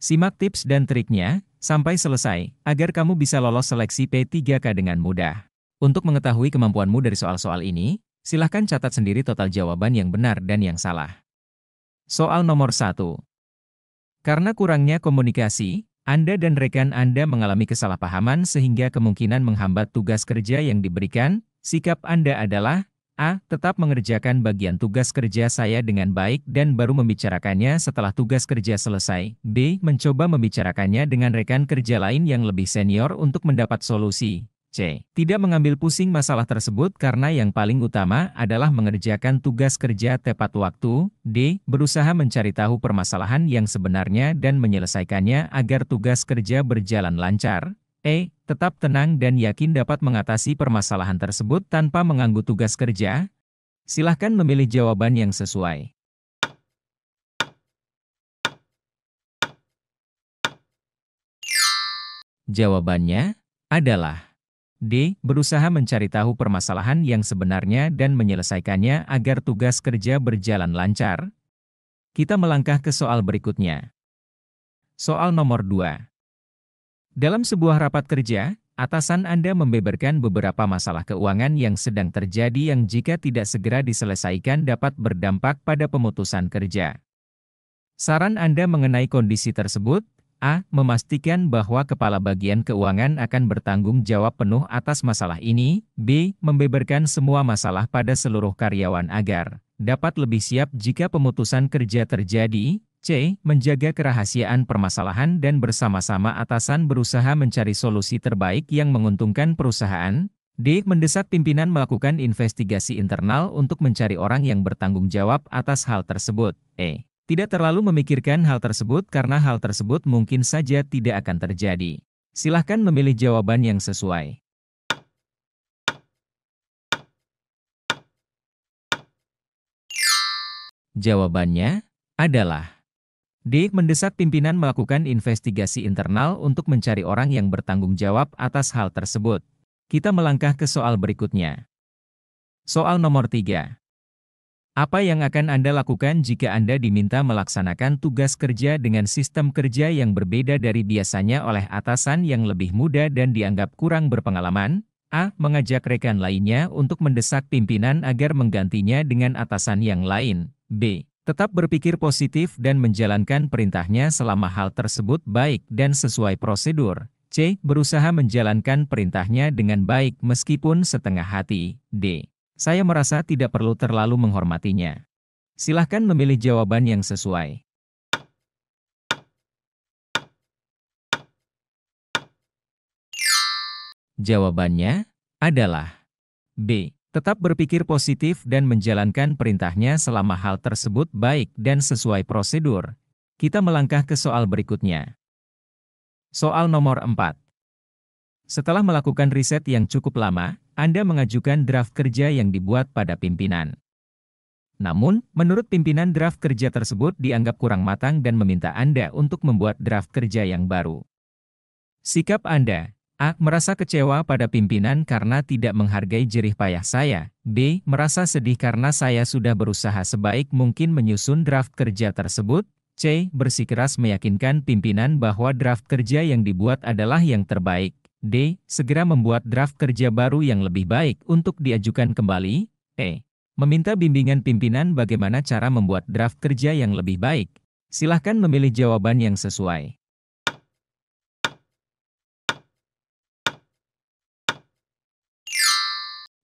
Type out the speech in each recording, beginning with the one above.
Simak tips dan triknya sampai selesai agar kamu bisa lolos seleksi P3K dengan mudah. Untuk mengetahui kemampuanmu dari soal-soal ini, silahkan catat sendiri total jawaban yang benar dan yang salah. Soal nomor 1. Karena kurangnya komunikasi, Anda dan rekan Anda mengalami kesalahpahaman sehingga kemungkinan menghambat tugas kerja yang diberikan. Sikap Anda adalah A. Tetap mengerjakan bagian tugas kerja saya dengan baik dan baru membicarakannya setelah tugas kerja selesai. B. Mencoba membicarakannya dengan rekan kerja lain yang lebih senior untuk mendapat solusi. C. Tidak mengambil pusing masalah tersebut karena yang paling utama adalah mengerjakan tugas kerja tepat waktu. D. Berusaha mencari tahu permasalahan yang sebenarnya dan menyelesaikannya agar tugas kerja berjalan lancar. E. Tetap tenang dan yakin dapat mengatasi permasalahan tersebut tanpa mengganggu tugas kerja. Silahkan memilih jawaban yang sesuai. Jawabannya adalah D. Berusaha mencari tahu permasalahan yang sebenarnya dan menyelesaikannya agar tugas kerja berjalan lancar. Kita melangkah ke soal berikutnya. Soal nomor 2. Dalam sebuah rapat kerja, atasan Anda membeberkan beberapa masalah keuangan yang sedang terjadi yang jika tidak segera diselesaikan dapat berdampak pada pemutusan kerja. Saran Anda mengenai kondisi tersebut: A. Memastikan bahwa kepala bagian keuangan akan bertanggung jawab penuh atas masalah ini. B. Membeberkan semua masalah pada seluruh karyawan agar dapat lebih siap jika pemutusan kerja terjadi. C. Menjaga kerahasiaan permasalahan dan bersama-sama atasan berusaha mencari solusi terbaik yang menguntungkan perusahaan. D. Mendesak pimpinan melakukan investigasi internal untuk mencari orang yang bertanggung jawab atas hal tersebut. E. Tidak terlalu memikirkan hal tersebut karena hal tersebut mungkin saja tidak akan terjadi. Silahkan memilih jawaban yang sesuai. Jawabannya adalah D. Mendesak pimpinan melakukan investigasi internal untuk mencari orang yang bertanggung jawab atas hal tersebut. Kita melangkah ke soal berikutnya. Soal nomor 3. Apa yang akan Anda lakukan jika Anda diminta melaksanakan tugas kerja dengan sistem kerja yang berbeda dari biasanya oleh atasan yang lebih muda dan dianggap kurang berpengalaman? A. Mengajak rekan lainnya untuk mendesak pimpinan agar menggantinya dengan atasan yang lain. B. Tetap berpikir positif dan menjalankan perintahnya selama hal tersebut baik dan sesuai prosedur. C. Berusaha menjalankan perintahnya dengan baik meskipun setengah hati. D. Saya merasa tidak perlu terlalu menghormatinya. Silahkan memilih jawaban yang sesuai. Jawabannya adalah B. Tetap berpikir positif dan menjalankan perintahnya selama hal tersebut baik dan sesuai prosedur. Kita melangkah ke soal berikutnya. Soal nomor 4. Setelah melakukan riset yang cukup lama, Anda mengajukan draft kerja yang dibuat pada pimpinan. Namun, menurut pimpinan draft kerja tersebut dianggap kurang matang dan meminta Anda untuk membuat draft kerja yang baru. Sikap Anda: A. Merasa kecewa pada pimpinan karena tidak menghargai jerih payah saya. B. Merasa sedih karena saya sudah berusaha sebaik mungkin menyusun draft kerja tersebut. C. Bersikeras meyakinkan pimpinan bahwa draft kerja yang dibuat adalah yang terbaik. D. Segera membuat draft kerja baru yang lebih baik untuk diajukan kembali. E. Meminta bimbingan pimpinan bagaimana cara membuat draft kerja yang lebih baik. Silahkan memilih jawaban yang sesuai.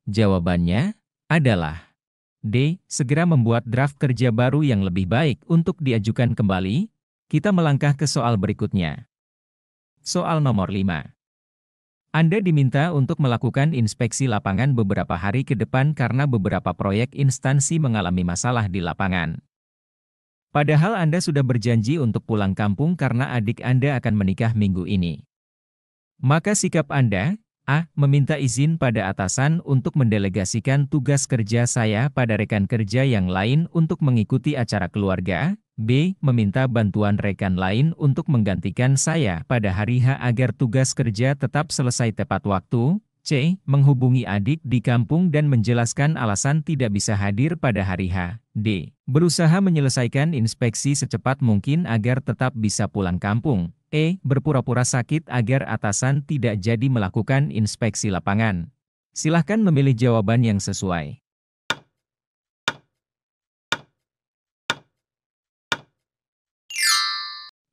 Jawabannya adalah D. Segera membuat draft kerja baru yang lebih baik untuk diajukan kembali. Kita melangkah ke soal berikutnya. Soal nomor 5. Anda diminta untuk melakukan inspeksi lapangan beberapa hari ke depan karena beberapa proyek instansi mengalami masalah di lapangan. Padahal Anda sudah berjanji untuk pulang kampung karena adik Anda akan menikah minggu ini. Maka sikap Anda: A. Meminta izin pada atasan untuk mendelegasikan tugas kerja saya pada rekan kerja yang lain untuk mengikuti acara keluarga. B. Meminta bantuan rekan lain untuk menggantikan saya pada hari H agar tugas kerja tetap selesai tepat waktu. C. Menghubungi adik di kampung dan menjelaskan alasan tidak bisa hadir pada hari H. D. Berusaha menyelesaikan inspeksi secepat mungkin agar tetap bisa pulang kampung. E. Berpura-pura sakit agar atasan tidak jadi melakukan inspeksi lapangan. Silahkan memilih jawaban yang sesuai.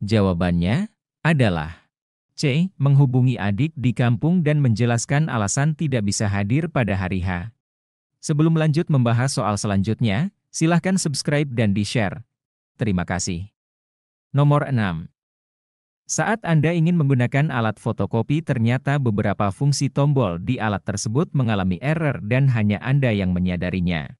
Jawabannya adalah C. Menghubungi adik di kampung dan menjelaskan alasan tidak bisa hadir pada hari H. Sebelum lanjut membahas soal selanjutnya, silahkan subscribe dan di-share. Terima kasih. Nomor 6. Saat Anda ingin menggunakan alat fotokopi ternyata beberapa fungsi tombol di alat tersebut mengalami error dan hanya Anda yang menyadarinya.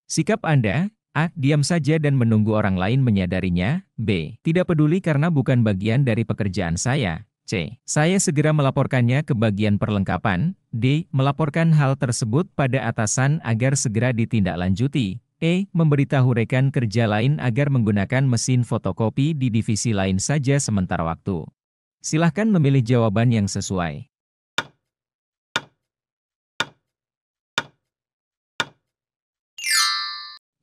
Sikap Anda: A. Diam saja dan menunggu orang lain menyadarinya. B. Tidak peduli karena bukan bagian dari pekerjaan saya. C. Saya segera melaporkannya ke bagian perlengkapan. D. Melaporkan hal tersebut pada atasan agar segera ditindaklanjuti. E. Memberitahu rekan kerja lain agar menggunakan mesin fotokopi di divisi lain saja sementara waktu. Silahkan memilih jawaban yang sesuai.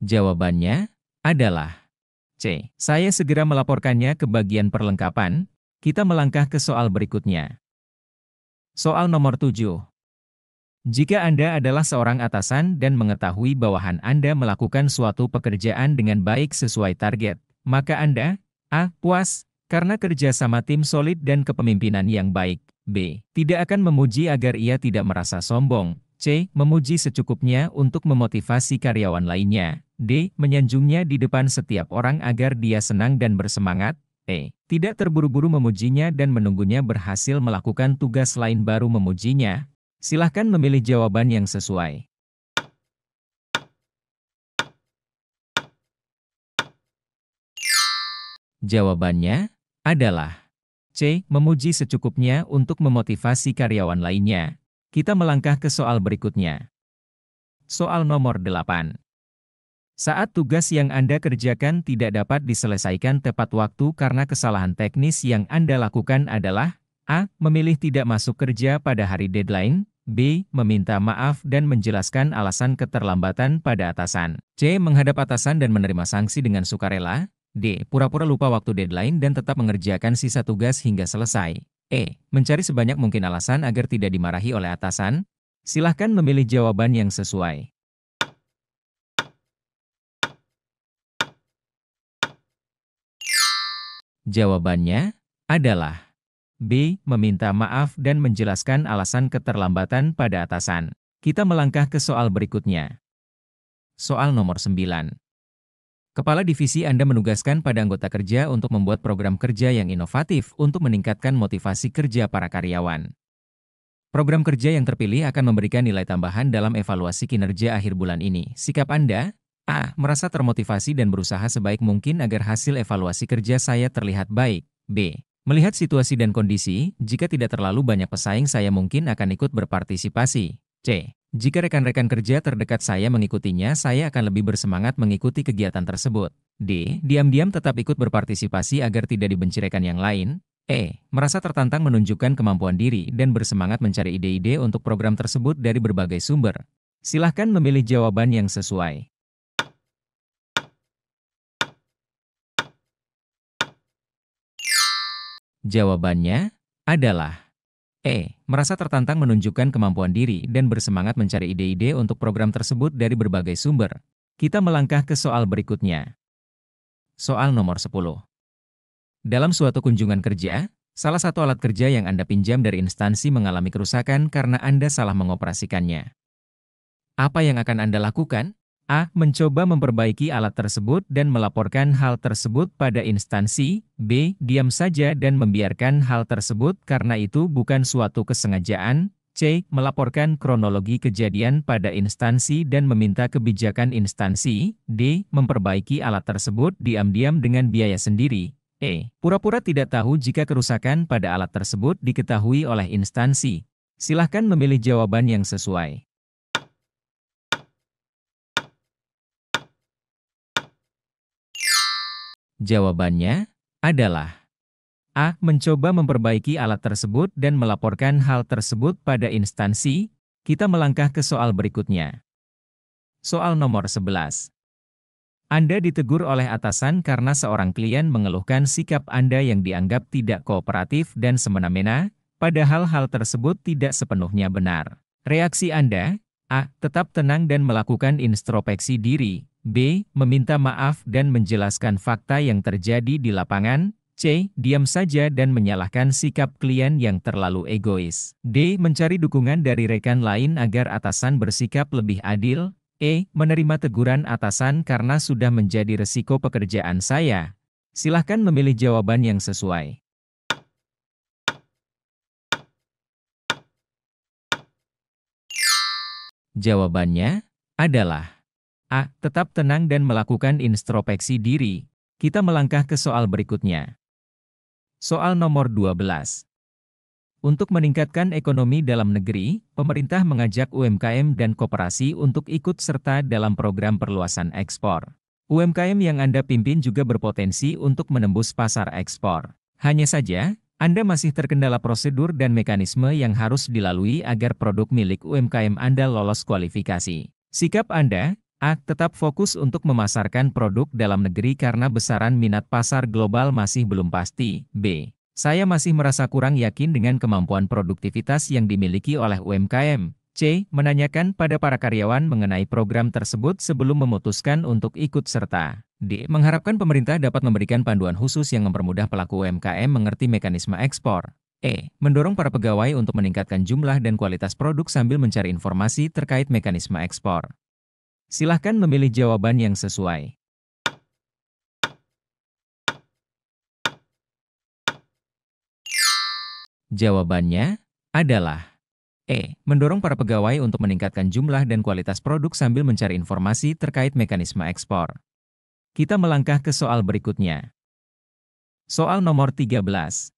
Jawabannya adalah C. Saya segera melaporkannya ke bagian perlengkapan. Kita melangkah ke soal berikutnya. Soal nomor 7. Jika Anda adalah seorang atasan dan mengetahui bawahan Anda melakukan suatu pekerjaan dengan baik sesuai target, maka Anda A. Puas karena kerja sama tim solid dan kepemimpinan yang baik. B. Tidak akan memuji agar ia tidak merasa sombong. C. Memuji secukupnya untuk memotivasi karyawan lainnya. D. Menyanjungnya di depan setiap orang agar dia senang dan bersemangat. E. Tidak terburu-buru memujinya dan menunggunya berhasil melakukan tugas lain baru memujinya. Silahkan memilih jawaban yang sesuai. Jawabannya adalah C. Memuji secukupnya untuk memotivasi karyawan lainnya. Kita melangkah ke soal berikutnya. Soal nomor 8. Saat tugas yang Anda kerjakan tidak dapat diselesaikan tepat waktu karena kesalahan teknis yang Anda lakukan adalah A. Memilih tidak masuk kerja pada hari deadline. B. Meminta maaf dan menjelaskan alasan keterlambatan pada atasan. C. Menghadap atasan dan menerima sanksi dengan sukarela. D. Pura-pura lupa waktu deadline dan tetap mengerjakan sisa tugas hingga selesai. E. Mencari sebanyak mungkin alasan agar tidak dimarahi oleh atasan. Silahkan memilih jawaban yang sesuai. Jawabannya adalah B. Meminta maaf dan menjelaskan alasan keterlambatan pada atasan. Kita melangkah ke soal berikutnya. Soal nomor 9. Kepala divisi Anda menugaskan pada anggota kerja untuk membuat program kerja yang inovatif untuk meningkatkan motivasi kerja para karyawan. Program kerja yang terpilih akan memberikan nilai tambahan dalam evaluasi kinerja akhir bulan ini. Sikap Anda: A. Merasa termotivasi dan berusaha sebaik mungkin agar hasil evaluasi kerja saya terlihat baik. B. Melihat situasi dan kondisi, jika tidak terlalu banyak pesaing saya mungkin akan ikut berpartisipasi. C. Jika rekan-rekan kerja terdekat saya mengikutinya, saya akan lebih bersemangat mengikuti kegiatan tersebut. D. Diam-diam tetap ikut berpartisipasi agar tidak dibenci rekan yang lain. E. Merasa tertantang menunjukkan kemampuan diri dan bersemangat mencari ide-ide untuk program tersebut dari berbagai sumber. Silahkan memilih jawaban yang sesuai. Jawabannya adalah E. Merasa tertantang menunjukkan kemampuan diri dan bersemangat mencari ide-ide untuk program tersebut dari berbagai sumber. Kita melangkah ke soal berikutnya. Soal nomor 10. Dalam suatu kunjungan kerja, salah satu alat kerja yang Anda pinjam dari instansi mengalami kerusakan karena Anda salah mengoperasikannya. Apa yang akan Anda lakukan? A. Mencoba memperbaiki alat tersebut dan melaporkan hal tersebut pada instansi. B. Diam saja dan membiarkan hal tersebut karena itu bukan suatu kesengajaan. C. Melaporkan kronologi kejadian pada instansi dan meminta kebijakan instansi. D. Memperbaiki alat tersebut diam-diam dengan biaya sendiri. E. Pura-pura tidak tahu jika kerusakan pada alat tersebut diketahui oleh instansi. Silahkan memilih jawaban yang sesuai. Jawabannya adalah A. Mencoba memperbaiki alat tersebut dan melaporkan hal tersebut pada instansi. Kita melangkah ke soal berikutnya. Soal nomor 11. Anda ditegur oleh atasan karena seorang klien mengeluhkan sikap Anda yang dianggap tidak kooperatif dan semena-mena, padahal hal tersebut tidak sepenuhnya benar. Reaksi Anda: A. Tetap tenang dan melakukan introspeksi diri. B. Meminta maaf dan menjelaskan fakta yang terjadi di lapangan. C. Diam saja dan menyalahkan sikap klien yang terlalu egois. D. Mencari dukungan dari rekan lain agar atasan bersikap lebih adil. E. Menerima teguran atasan karena sudah menjadi resiko pekerjaan saya. Silahkan memilih jawaban yang sesuai. Jawabannya adalah A. Tetap tenang dan melakukan introspeksi diri. Kita melangkah ke soal berikutnya. Soal nomor 12. Untuk meningkatkan ekonomi dalam negeri, pemerintah mengajak UMKM dan koperasi untuk ikut serta dalam program perluasan ekspor. UMKM yang Anda pimpin juga berpotensi untuk menembus pasar ekspor. Hanya saja, Anda masih terkendala prosedur dan mekanisme yang harus dilalui agar produk milik UMKM Anda lolos kualifikasi. Sikap Anda: A. Tetap fokus untuk memasarkan produk dalam negeri karena besaran minat pasar global masih belum pasti. B. Saya masih merasa kurang yakin dengan kemampuan produktivitas yang dimiliki oleh UMKM. C. Menanyakan pada para karyawan mengenai program tersebut sebelum memutuskan untuk ikut serta. D. Mengharapkan pemerintah dapat memberikan panduan khusus yang mempermudah pelaku UMKM mengerti mekanisme ekspor. E. Mendorong para pegawai untuk meningkatkan jumlah dan kualitas produk sambil mencari informasi terkait mekanisme ekspor. Silahkan memilih jawaban yang sesuai. Jawabannya adalah E. Mendorong para pegawai untuk meningkatkan jumlah dan kualitas produk sambil mencari informasi terkait mekanisme ekspor. Kita melangkah ke soal berikutnya. Soal nomor 13.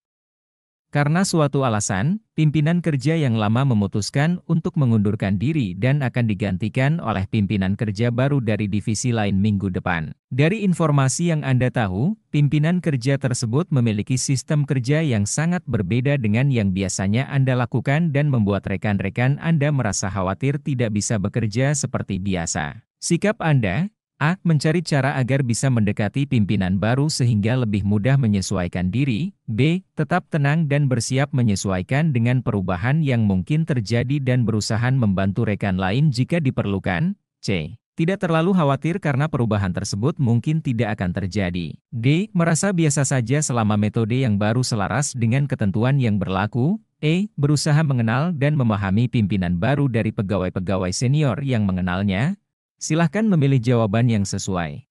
Karena suatu alasan, pimpinan kerja yang lama memutuskan untuk mengundurkan diri dan akan digantikan oleh pimpinan kerja baru dari divisi lain minggu depan. Dari informasi yang Anda tahu, pimpinan kerja tersebut memiliki sistem kerja yang sangat berbeda dengan yang biasanya Anda lakukan dan membuat rekan-rekan Anda merasa khawatir tidak bisa bekerja seperti biasa. Sikap Anda: A. Mencari cara agar bisa mendekati pimpinan baru sehingga lebih mudah menyesuaikan diri. B. Tetap tenang dan bersiap menyesuaikan dengan perubahan yang mungkin terjadi dan berusaha membantu rekan lain jika diperlukan. C. Tidak terlalu khawatir karena perubahan tersebut mungkin tidak akan terjadi. D. Merasa biasa saja selama metode yang baru selaras dengan ketentuan yang berlaku. E. Berusaha mengenal dan memahami pimpinan baru dari pegawai-pegawai senior yang mengenalnya. Silahkan memilih jawaban yang sesuai.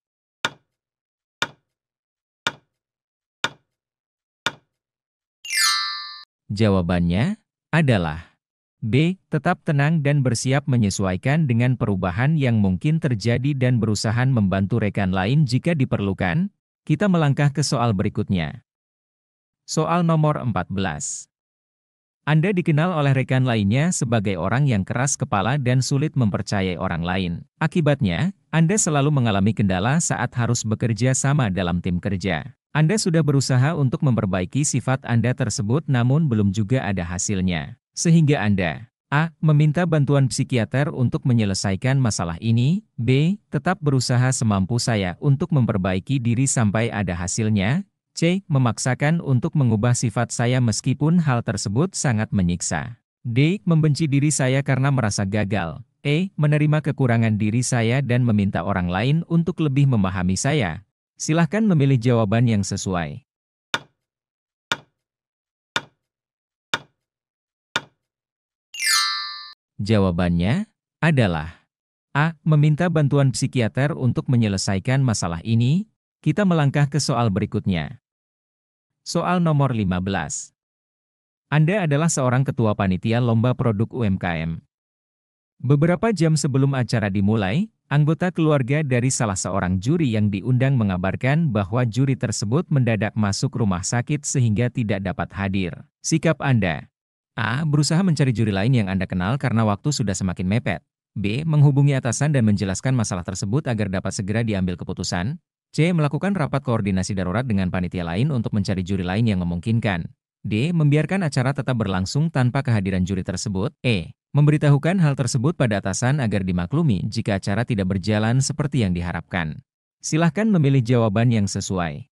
Jawabannya adalah B. Tetap tenang dan bersiap menyesuaikan dengan perubahan yang mungkin terjadi dan berusaha membantu rekan lain jika diperlukan. Kita melangkah ke soal berikutnya. Soal nomor 14. Anda dikenal oleh rekan lainnya sebagai orang yang keras kepala dan sulit mempercayai orang lain. Akibatnya, Anda selalu mengalami kendala saat harus bekerja sama dalam tim kerja. Anda sudah berusaha untuk memperbaiki sifat Anda tersebut namun belum juga ada hasilnya. Sehingga Anda: A. Meminta bantuan psikiater untuk menyelesaikan masalah ini. B. Tetap berusaha semampu saya untuk memperbaiki diri sampai ada hasilnya. C. Memaksakan untuk mengubah sifat saya meskipun hal tersebut sangat menyiksa. D. Membenci diri saya karena merasa gagal. E. Menerima kekurangan diri saya dan meminta orang lain untuk lebih memahami saya. Silahkan memilih jawaban yang sesuai. Jawabannya adalah A. Meminta bantuan psikiater untuk menyelesaikan masalah ini. Kita melangkah ke soal berikutnya. Soal nomor 15. Anda adalah seorang ketua panitia lomba produk UMKM. Beberapa jam sebelum acara dimulai, anggota keluarga dari salah seorang juri yang diundang mengabarkan bahwa juri tersebut mendadak masuk rumah sakit sehingga tidak dapat hadir. Sikap Anda: A. Berusaha mencari juri lain yang Anda kenal karena waktu sudah semakin mepet. B. Menghubungi atasan dan menjelaskan masalah tersebut agar dapat segera diambil keputusan. C. Melakukan rapat koordinasi darurat dengan panitia lain untuk mencari juri lain yang memungkinkan. D. Membiarkan acara tetap berlangsung tanpa kehadiran juri tersebut. E. Memberitahukan hal tersebut pada atasan agar dimaklumi jika acara tidak berjalan seperti yang diharapkan. Silahkan memilih jawaban yang sesuai.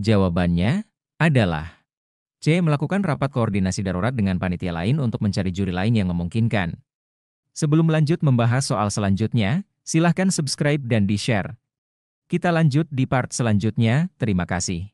Jawabannya adalah C. Melakukan rapat koordinasi darurat dengan panitia lain untuk mencari juri lain yang memungkinkan. Sebelum lanjut membahas soal selanjutnya, silahkan subscribe dan di-share. Kita lanjut di part selanjutnya, terima kasih.